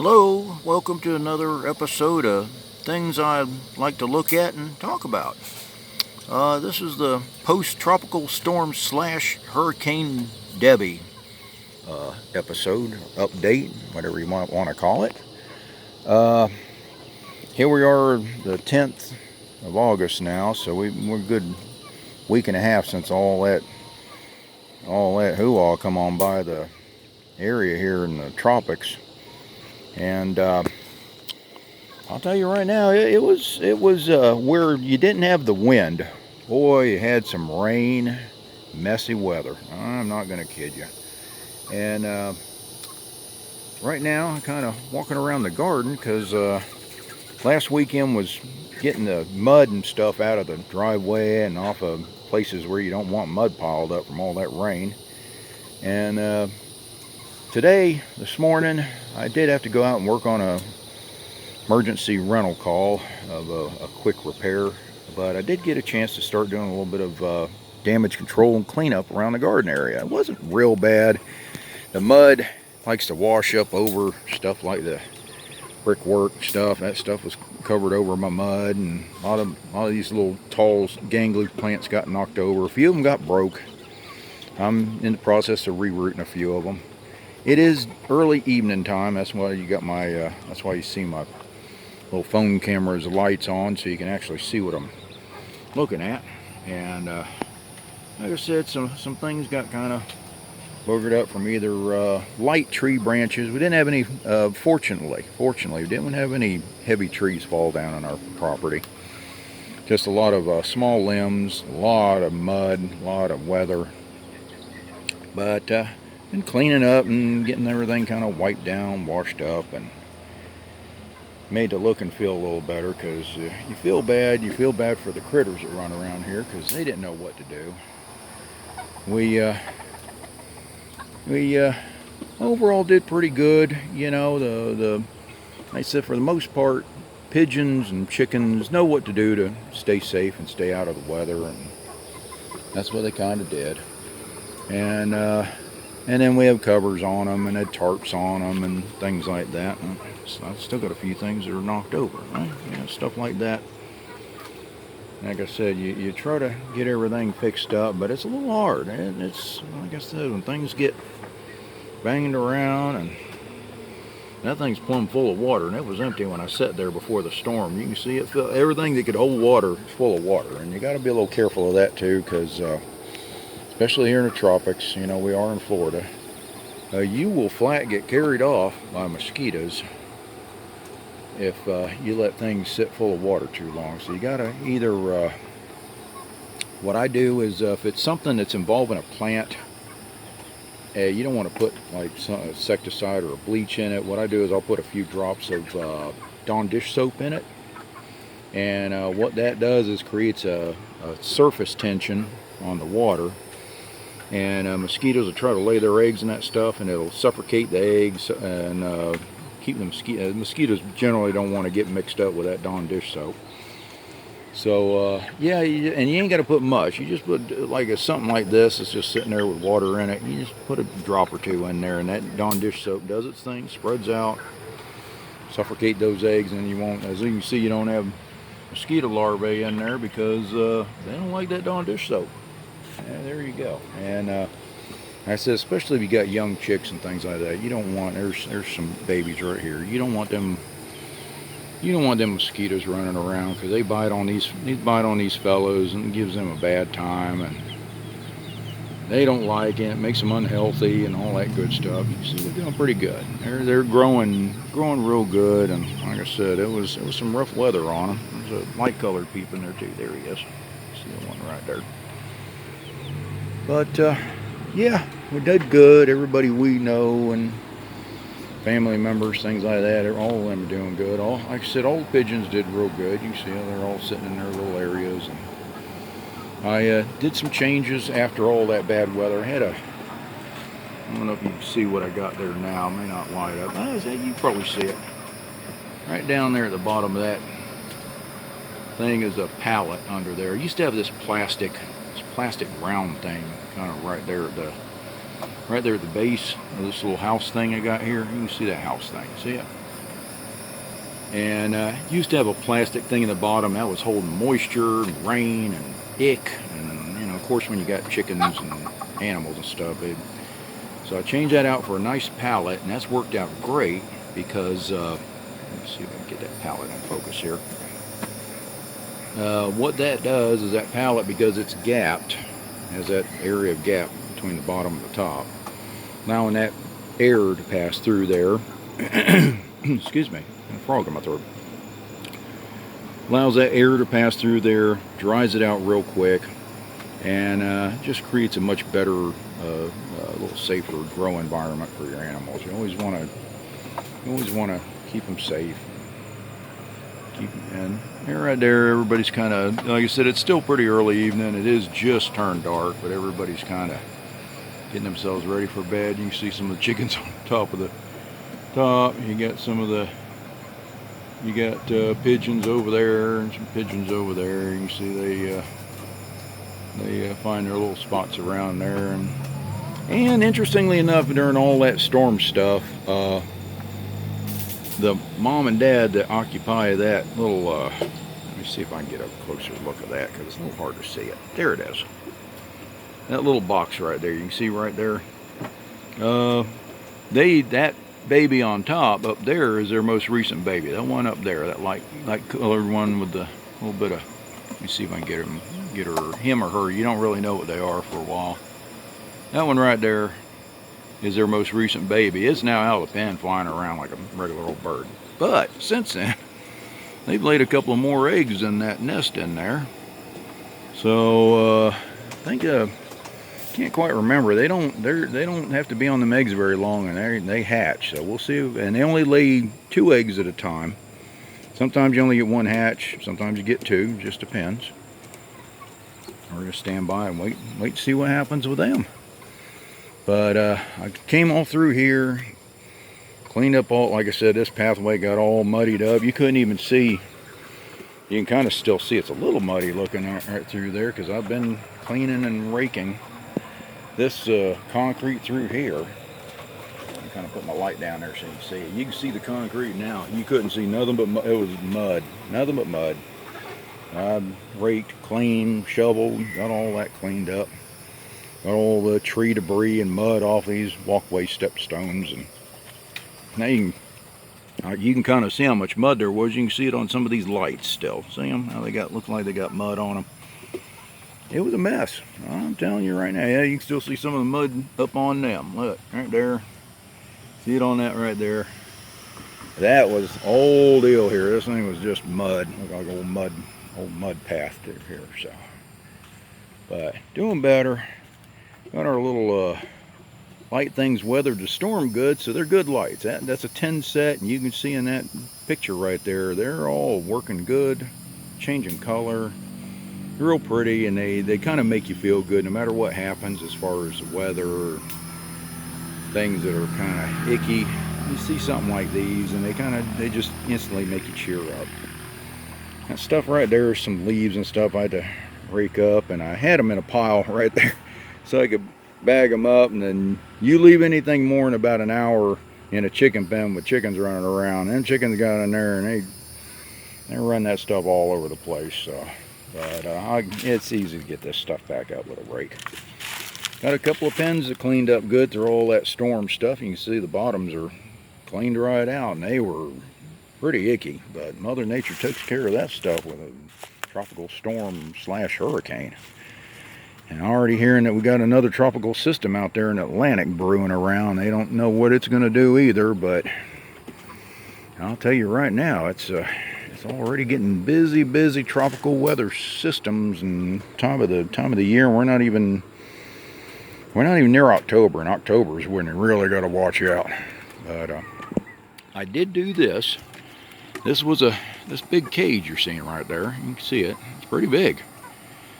Hello, welcome to another episode of things I like to look at and talk about. This is the post-tropical storm slash Hurricane Debbie episode, update, whatever you might want to call it. Here we are, the 10th of August now, so we're a good week and a half since all that hoo-ah come on by the area here in the tropics. And I'll tell you right now, it was where you didn't have the wind. Boy, you had some rain, messy weather. I'm not going to kid you. And right now, I'm kind of walking around the garden because last weekend was getting the mud and stuff out of the driveway and off of places where you don't want mud piled up from all that rain. And this morning, I did have to go out and work on a emergency rental call of a quick repair, but I did get a chance to start doing a little bit of damage control and cleanup around the garden area. It wasn't real bad. The mud likes to wash up over stuff like the brickwork stuff. That stuff was covered over my mud, and a lot of these little tall, gangly plants got knocked over. A few of them got broke. I'm in the process of rerouting a few of them. It is early evening time. That's why you got my. That's why you see my little phone camera's lights on, so you can actually see what I'm looking at. And like I said, some things got kind of boogered up from either light tree branches. We didn't have any. Fortunately, we didn't have any heavy trees fall down on our property. Just a lot of small limbs, a lot of mud, a lot of weather. But and cleaning up and getting everything kind of wiped down, washed up, and made it look and feel a little better, because you feel bad for the critters that run around here, because they didn't know what to do. We overall did pretty good, the I said, for the most part, pigeons and chickens know what to do to stay safe and stay out of the weather, and that's what they kind of did. And then we have covers on them and had tarps on them and things like that. And I've still got a few things that are knocked over, right? Stuff like that. Like I said, you try to get everything fixed up, but it's a little hard. And it's, like I said, when things get banged around, and that thing's plumb full of water, and it was empty when I sat there before the storm. You can see it, everything that could hold water is full of water. And you got to be a little careful of that too, because especially here in the tropics, we are in Florida, you will flat get carried off by mosquitoes if you let things sit full of water too long. So you gotta either, what I do is, if it's something that's involving a plant, you don't want to put like some insecticide or a bleach in it. What I do is I'll put a few drops of Dawn dish soap in it, and what that does is creates a surface tension on the water. And mosquitoes will try to lay their eggs in that stuff, and it'll suffocate the eggs and keep the mosquitoes generally don't want to get mixed up with that Dawn dish soap. So yeah, and you ain't got to put much. You just put like something like this. It's just sitting there with water in it. You just put a drop or two in there, and that Dawn dish soap does its thing, spreads out, suffocate those eggs, and you won't. As you can see, you don't have mosquito larvae in there because they don't like that Dawn dish soap. Yeah, there you go. And I said, especially if you got young chicks and things like that, you don't want, there's some babies right here. You don't want them mosquitoes running around, because they bite on these fellows, and it gives them a bad time, and they don't like it. It makes them unhealthy and all that good stuff. You see, they're doing pretty good. They're growing real good, and like I said, it was some rough weather on them. There's a light colored peep in there too. There he is. See the one right there. But yeah, we did good. Everybody we know and family members, things like that, all of them are doing good. Like I said, all the pigeons did real good. You can see how they're all sitting in their little areas. And I did some changes after all that bad weather. I don't know if you can see what I got there now. It may not light up. You probably see it. Right down there at the bottom of that thing is a pallet under there. I used to have this plastic round thing kind of right there at the base of this little house thing I got here. You can see that house thing. See it? And used to have a plastic thing in the bottom that was holding moisture and rain and ick, and you know, of course, when you got chickens and animals and stuff. So I changed that out for a nice pallet, and that's worked out great because let's see if I can get that pallet in focus here. What that does is that pallet, because it's gapped, has that area of gap between the bottom and the top, allowing that air to pass through there. Excuse me, a frog in my throat. Allows that air to pass through there, dries it out real quick, and just creates a much better, little safer grow environment for your animals. You always want to keep them safe. And right there, everybody's kind of, like I said, it's still pretty early evening. It is just turned dark, but everybody's kind of getting themselves ready for bed. You can see some of the chickens on top of the top. You got pigeons over there and some pigeons over there. You can see they find their little spots around there. And interestingly enough, during all that storm stuff, the mom and dad that occupy that little, let me see if I can get a closer look at that, because it's a little hard to see it. There it is. That little box right there, you can see right there. That baby on top up there is their most recent baby. That one up there, that light colored one with the little bit of, let me see if I can get him or her. You don't really know what they are for a while. That one right there is their most recent baby. It's now out of the pen flying around like a regular old bird. But since then, they've laid a couple of more eggs in that nest in there. So I think can't quite remember. They don't have to be on them eggs very long, and they hatch. So we'll see. And they only lay 2 eggs at a time. Sometimes you only get 1 hatch. Sometimes you get 2. Just depends. We're gonna stand by and wait to see what happens with them. But I came all through here, cleaned up all, like I said, this pathway got all muddied up. You couldn't even see, you can kind of still see it's a little muddy looking right through there, because I've been cleaning and raking this concrete through here. I'm kind of put my light down there so you can see it. You can see the concrete now. You couldn't see nothing but mud. It was mud, nothing but mud. I raked, cleaned, shoveled, got all that cleaned up. Got all the tree debris and mud off these walkway stepstones, and now you can kind of see how much mud there was. You can see it on some of these lights still. See them? How they look like they got mud on them. It was a mess. I'm telling you right now. Yeah, you can still see some of the mud up on them. Look, right there. See it on that right there. That was the old deal here. This thing was just mud. Look like old mud path through here. So, but doing better. Got our little light things weathered the storm good, so they're good lights. That's a 10 set, and you can see in that picture right there, they're all working good, changing color, real pretty, and they kind of make you feel good no matter what happens as far as the weather or things that are kind of icky. You see something like these, and they just instantly make you cheer up. That stuff right there is some leaves and stuff I had to rake up, and I had them in a pile right there, so I could bag them up. And then you leave anything more than about an hour in a chicken pen with chickens running around, and chickens got in there and they run that stuff all over the place. So, but it's easy to get this stuff back up with a rake. Got a couple of pens that cleaned up good through all that storm stuff. You can see the bottoms are cleaned right out, and they were pretty icky, but Mother Nature takes care of that stuff with a tropical storm / hurricane. And already hearing that we got another tropical system out there in the Atlantic brewing around. They don't know what it's going to do either, but I'll tell you right now, it's already getting busy tropical weather systems, and time of the year. We're not even near October, and October is when you really got to watch out. But I did do this. This was this big cage you're seeing right there. You can see it. It's pretty big.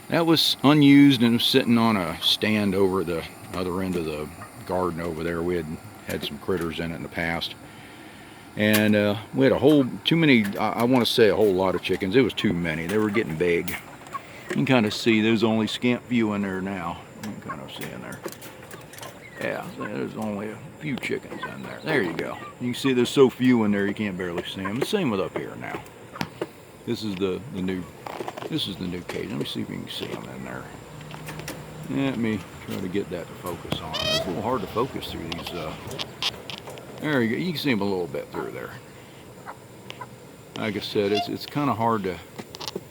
That was unused and was sitting on a stand over at the other end of the garden over there. We had some critters in it in the past. And we had too many, I want to say a whole lot of chickens. It was too many. They were getting big. You can kind of see there's only scant view in there now. You can kind of see in there. Yeah, there's only a few chickens in there. There you go. You can see there's so few in there you can't barely see them. The same with up here now. This is the new cage. Let me see if you can see them in there. Let me try to get that to focus on. It's a little hard to focus through these. There you go. You can see them a little bit through there. Like I said, it's kind of hard to.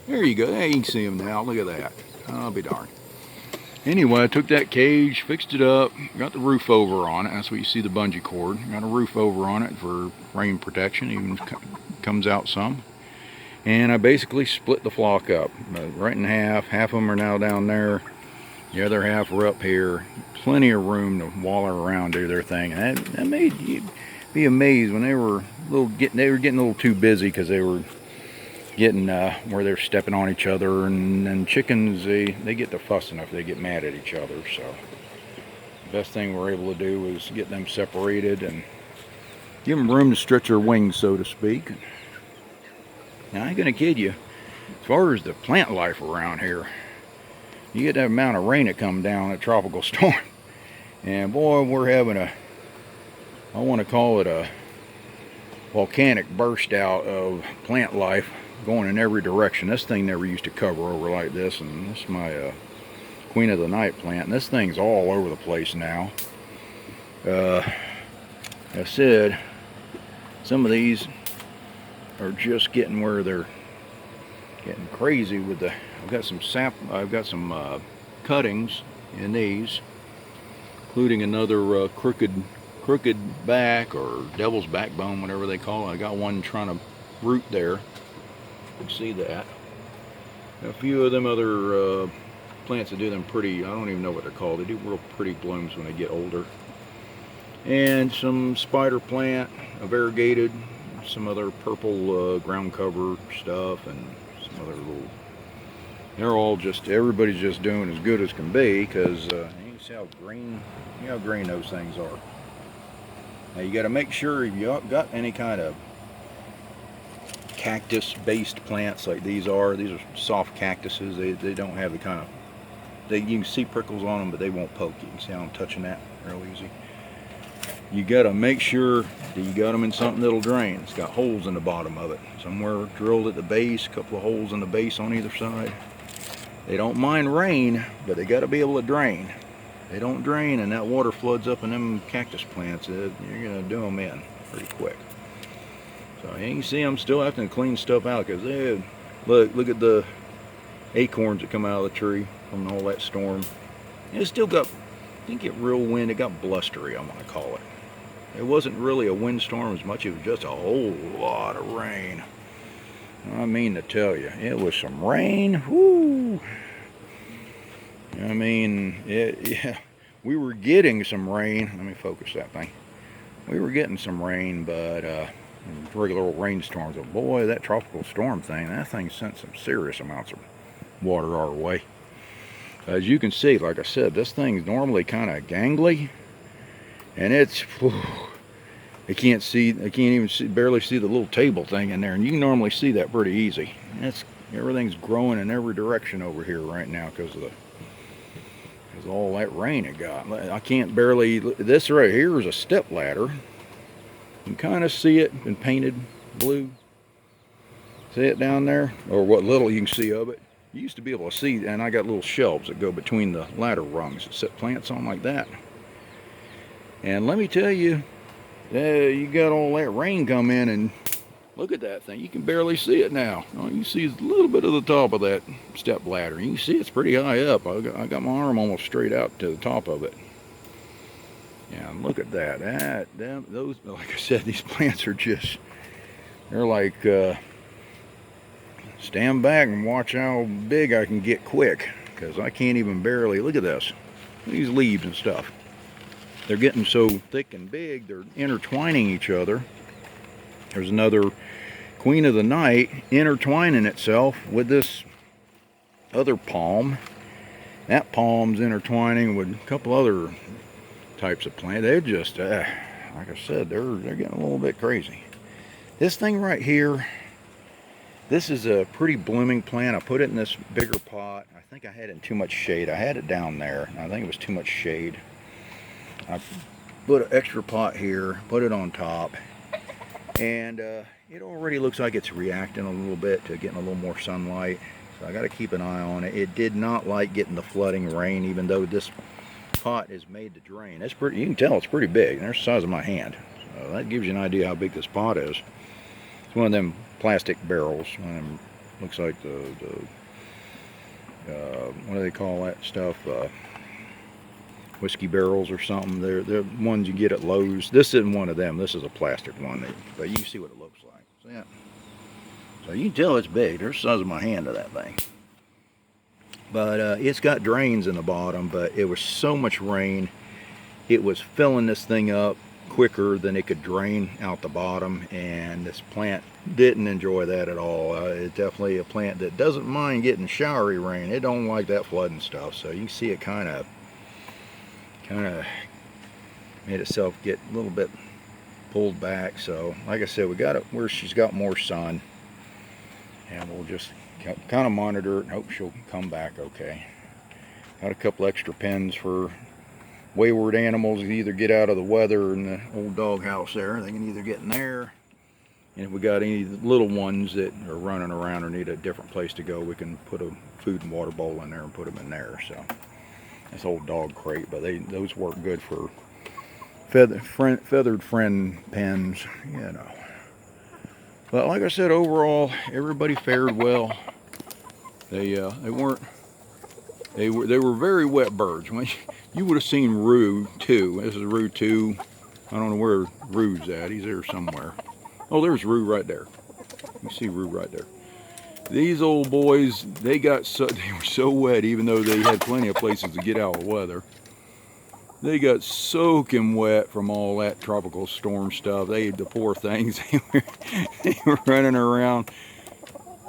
There you go. There you can see them now. Look at that. I'll be darned. Anyway, I took that cage, fixed it up, got the roof over on it. That's what you see the bungee cord. Got a roof over on it for rain protection. Even comes out some. And I basically split the flock up right in half. Half of them are now down there. The other half are up here. Plenty of room to waller around, do their thing. And that made you be amazed when they were getting a little too busy because they were getting where they're stepping on each other, and chickens they get to fussing if they get mad at each other. So the best thing we're able to do is get them separated and give them room to stretch their wings, so to speak. Now I ain't gonna kid you, as far as the plant life around here, you get that amount of rain that come down, a tropical storm, and boy, we're having I want to call it a volcanic burst out of plant life going in every direction. This thing never used to cover over like this, and this is my Queen of the Night plant, and this thing's all over the place now. I said, some of these are just getting where they're getting crazy with the. I've got some cuttings in these, including another crooked back or devil's backbone, whatever they call it. I got one trying to root there. You can see that. A few of them other plants that do them pretty, I don't even know what they're called. They do real pretty blooms when they get older. And some spider plant, a variegated, some other purple ground cover stuff, and some other little. They're all just, everybody's just doing as good as can be, because you can see how green, those things are. Now you got to make sure if you got any kind of cactus-based plants like these are soft cactuses. They don't have the kind of, you can see prickles on them, but they won't poke. You can see how I'm touching that real easy. You got to make sure that you got them in something that'll drain. It's got holes in the bottom of it. Somewhere drilled at the base, a couple of holes in the base on either side. They don't mind rain, but they got to be able to drain. They don't drain and that water floods up in them cactus plants, you're going to do them in pretty quick. So you can see I'm still having to clean stuff out, because look at the acorns that come out of the tree from all that storm. And it still got, didn't get real wind, it got blustery, I want to call it. It wasn't really a windstorm as much, it was just a whole lot of rain. I mean to tell you, it was some rain, whoo! I mean, yeah, we were getting some rain. Let me focus that thing. We were getting some rain, but regular old rainstorms. But boy, that tropical storm thing, that thing sent some serious amounts of water our way. As you can see, like I said, this thing's normally kind of gangly, and it's, I can't even see, barely see the little table thing in there, and you can normally see that pretty easy. Everything's growing in every direction over here right now because of all that rain it got. I can't barely, this right here is a step ladder. You can kind of see it, been painted blue. See it down there? Or what little you can see of it. You used to be able to see, and I got little shelves that go between the ladder rungs that set plants on like that. And let me tell you, you got all that rain come in, and look at that thing. You can barely see it now. You can see a little bit of the top of that step ladder. You can see it's pretty high up. I got my arm almost straight out to the top of it. Yeah, and look at that. Those, like I said, these plants are just, they're like, stand back and watch how big I can get quick, because I can't even barely, look at this. These leaves and stuff. They're getting so thick and big, they're intertwining each other. There's another Queen of the Night intertwining itself with this other palm. That palm's intertwining with a couple other types of plants. They're just, like I said, they're getting a little bit crazy. This thing right here, this is a pretty blooming plant. I put it in this bigger pot. I think I had it in too much shade. I had it down there. I think it was too much shade. I put an extra pot here, put it on top, and it already looks like it's reacting a little bit to getting a little more sunlight. So I got to keep an eye on it. It did not like getting the flooding rain, even though this pot is made to drain. That's pretty. You can tell it's pretty big. There's the size of my hand. So that gives you an idea how big this pot is. It's one of them plastic barrels. One of them, looks like what do they call that stuff? Whiskey barrels or something. They're ones you get at Lowe's. This isn't one of them. This is a plastic one, but you can see what it looks like. So, yeah. So you can tell it's big. There's the size of my hand of that thing. But it's got drains in the bottom, but it was so much rain, it was filling this thing up quicker than it could drain out the bottom, and this plant didn't enjoy that at all. It's definitely a plant that doesn't mind getting showery rain. It don't like that flooding stuff. So you can see it kind of made itself get a little bit pulled back. So like I said, we got it where she's got more sun, and we'll just kind of monitor it and hope she'll come back okay. Got a couple extra pens for wayward animals to either get out of the weather in the old dog house there. They can either get in there, and if we got any little ones that are running around or need a different place to go, we can put a food and water bowl in there and put them in there. So this old dog crate, but those work good for feathered friend pens, you know. But like I said, overall, everybody fared well. They were very wet birds. You would have seen Rue too. This is Rue 2. I don't know where Rue's at. He's there somewhere. Oh, there's Rue right there. You see Rue right there. These old boys, they were so wet, even though they had plenty of places to get out of the weather. They got soaking wet from all that tropical storm stuff. The poor things, they were running around.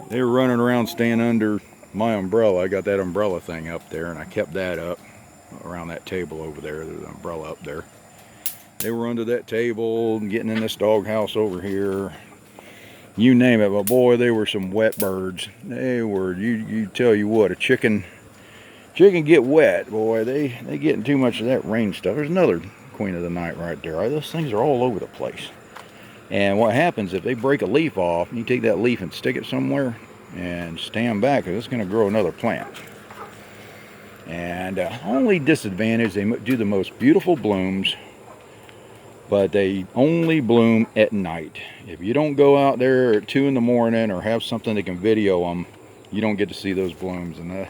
They were running around staying under my umbrella. I got that umbrella thing up there, and I kept that up around that table over there. There's an umbrella up there. They were under that table, getting in this doghouse over here. You name it, but boy, they were some wet birds. They were, you tell you what, a chicken get wet, boy. They getting too much of that rain stuff. There's another queen of the night right there. Those things are all over the place. And what happens if they break a leaf off, you take that leaf and stick it somewhere and stand back, because it's going to grow another plant. And only disadvantage, they do the most beautiful blooms, but they only bloom at night. If you don't go out there at 2 in the morning or have something that can video them, you don't get to see those blooms. And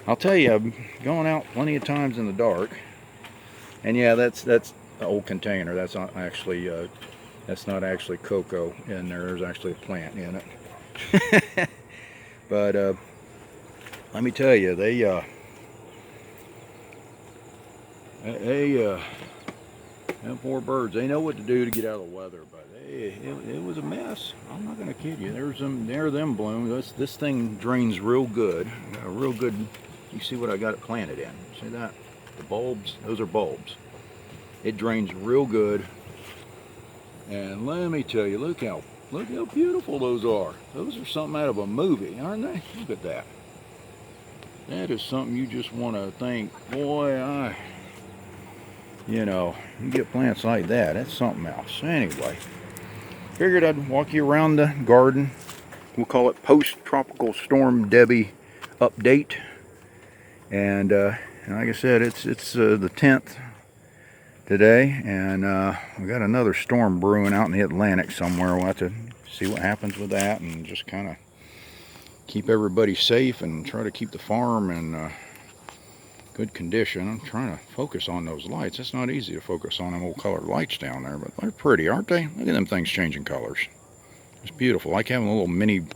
I'll tell you, I've gone out plenty of times in the dark, and yeah, that's an old container. That's not actually cocoa in there. There's actually a plant in it. But let me tell you, them poor birds, they know what to do to get out of the weather, but it was a mess. I'm not going to kid you. There are them blooms. This thing drains real good. Real good. You see what I got it planted in. See that? The bulbs, those are bulbs. It drains real good. And let me tell you, look how beautiful those are. Those are something out of a movie, aren't they? Look at that. That is something you just want to think, boy, you get plants like that, that's something else. Anyway, figured I'd walk you around the garden. We'll call it post-tropical storm Debbie update. And like I said, it's the 10th today, and we got another storm brewing out in the Atlantic somewhere. We'll have to see what happens with that, and just kind of keep everybody safe and try to keep the farm in good condition. I'm trying to focus on those lights. It's not easy to focus on them old colored lights down there, but they're pretty, aren't they? Look at them things changing colors. It's beautiful. I like having a little mini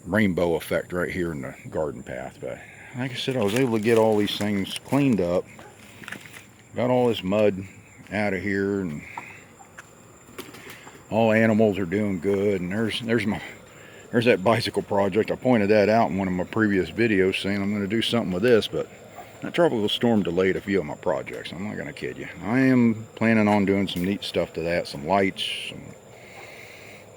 rainbow effect right here in the garden path. But like I said, I was able to get all these things cleaned up. Got all this mud out of here, and all animals are doing good. And there's that bicycle project. I pointed that out in one of my previous videos, saying I'm going to do something with this, but that tropical storm delayed a few of my projects. I'm not going to kid you. I am planning on doing some neat stuff to that, some lights, some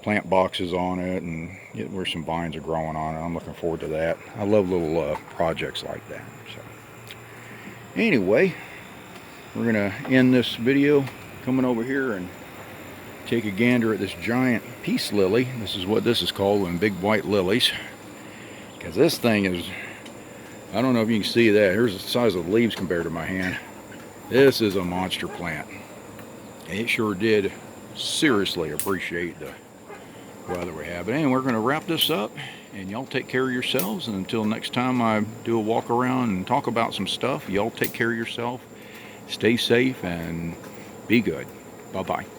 plant boxes on it, and get where some vines are growing on it. I'm looking forward to that. I love little projects like that. So anyway, we're gonna end this video coming over here and take a gander at this giant peace lily. This is what this is called, when big white lilies. Because this thing is, I don't know if you can see that. Here's the size of the leaves compared to my hand. This is a monster plant. And it sure did seriously appreciate the weather we have. But anyway, we're going to wrap this up, and y'all take care of yourselves. And until next time I do a walk around and talk about some stuff, y'all take care of yourself, stay safe, and be good. Bye-bye.